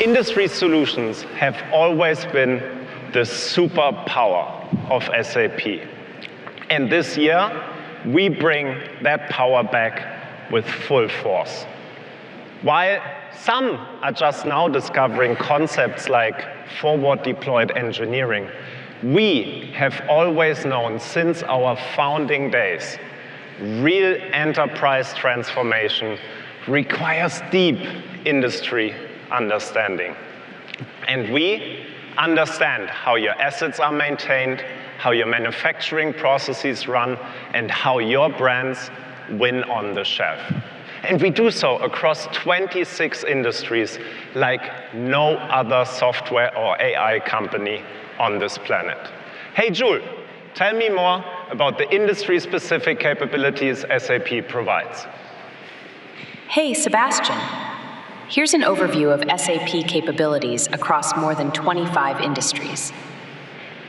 Industry solutions have always been the superpower of SAP. And this year, we bring that power back with full force. While some are just now discovering concepts like forward-deployed engineering, we have always known since our founding days, real enterprise transformation requires deep industry understanding. And we understand how your assets are maintained, how your manufacturing processes run, and how your brands win on the shelf. And we do so across 26 industries like no other software or AI company on this planet. Hey, Jules, tell me more about the industry-specific capabilities SAP provides. Hey, Sebastian. Here's an overview of SAP capabilities across more than 25 industries.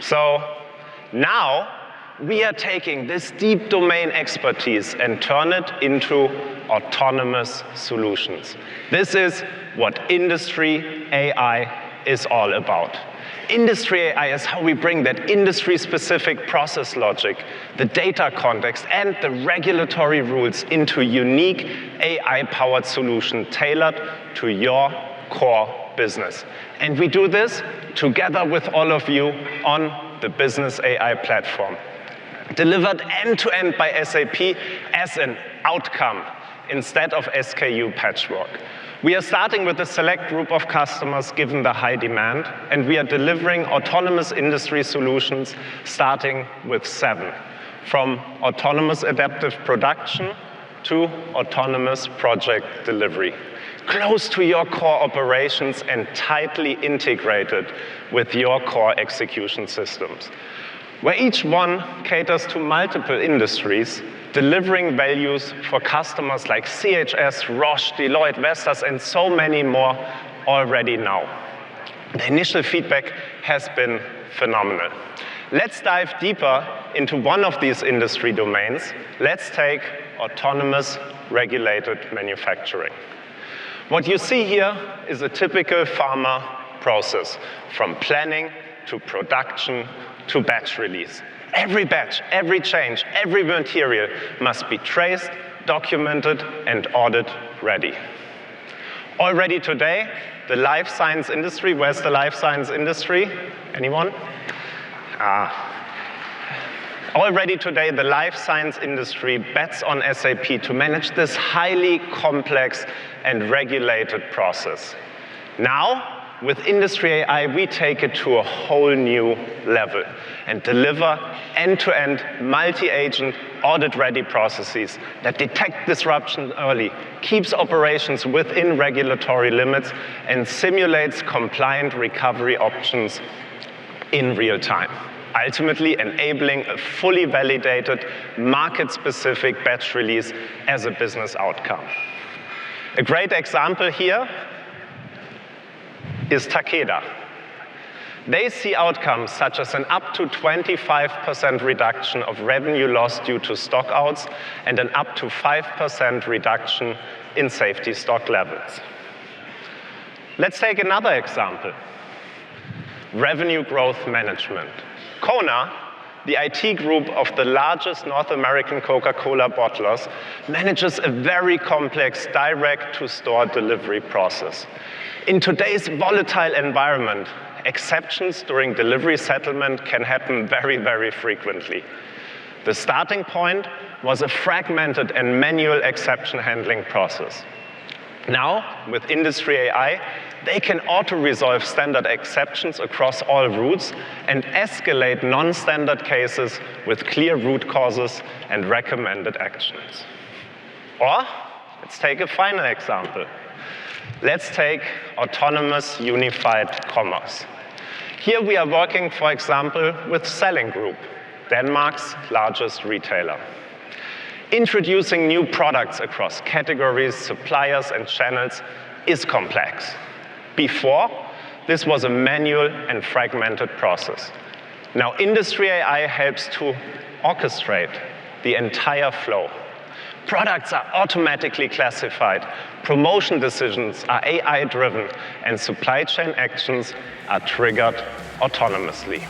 So now we are taking this deep domain expertise and turn it into autonomous solutions. This is what Industry AI is all about. Industry AI is how we bring that industry-specific process logic, the data context, and the regulatory rules into unique AI-powered solution tailored to your core business. And we do this together with all of you on the Business AI platform, delivered end-to-end by SAP as an outcome instead of SKU patchwork. We are starting with a select group of customers given the high demand, and we are delivering autonomous industry solutions starting with 7, from autonomous adaptive production to autonomous project delivery, close to your core operations and tightly integrated with your core execution systems, where each one caters to multiple industries, delivering values for customers like CHS, Roche, Deloitte, Vestas, and so many more already now. The initial feedback has been phenomenal. Let's dive deeper into one of these industry domains. Let's take autonomous regulated manufacturing. What you see here is a typical pharma process, from planning to production to batch release. Every batch, every change, every material must be traced, documented, and audit-ready. Already today, the life science industry, where's the life science industry? Anyone? Already today, the life science industry bets on SAP to manage this highly complex and regulated process. Now, with Industry AI, we take it to a whole new level and deliver end-to-end, multi-agent, audit-ready processes that detect disruption early, keeps operations within regulatory limits, and simulates compliant recovery options in real time, ultimately enabling a fully validated, market-specific batch release as a business outcome. A great example here is Takeda. They see outcomes such as an up to 25% reduction of revenue loss due to stockouts and an up to 5% reduction in safety stock levels. Let's take another example. Revenue growth management. Kona, the IT group of the largest North American Coca-Cola bottlers, manages a very complex direct-to-store delivery process. In today's volatile environment, exceptions during delivery settlement can happen very, very frequently. The starting point was a fragmented and manual exception handling process. Now, with Industry AI, they can auto-resolve standard exceptions across all routes and escalate non-standard cases with clear root causes and recommended actions. Or, let's take a final example. Let's take autonomous unified commerce. Here we are working, for example, with Selling Group, Denmark's largest retailer. Introducing new products across categories, suppliers, and channels is complex. Before, this was a manual and fragmented process. Now, Industry AI helps to orchestrate the entire flow, Products are automatically classified, promotion decisions are AI-driven, and supply chain actions are triggered autonomously.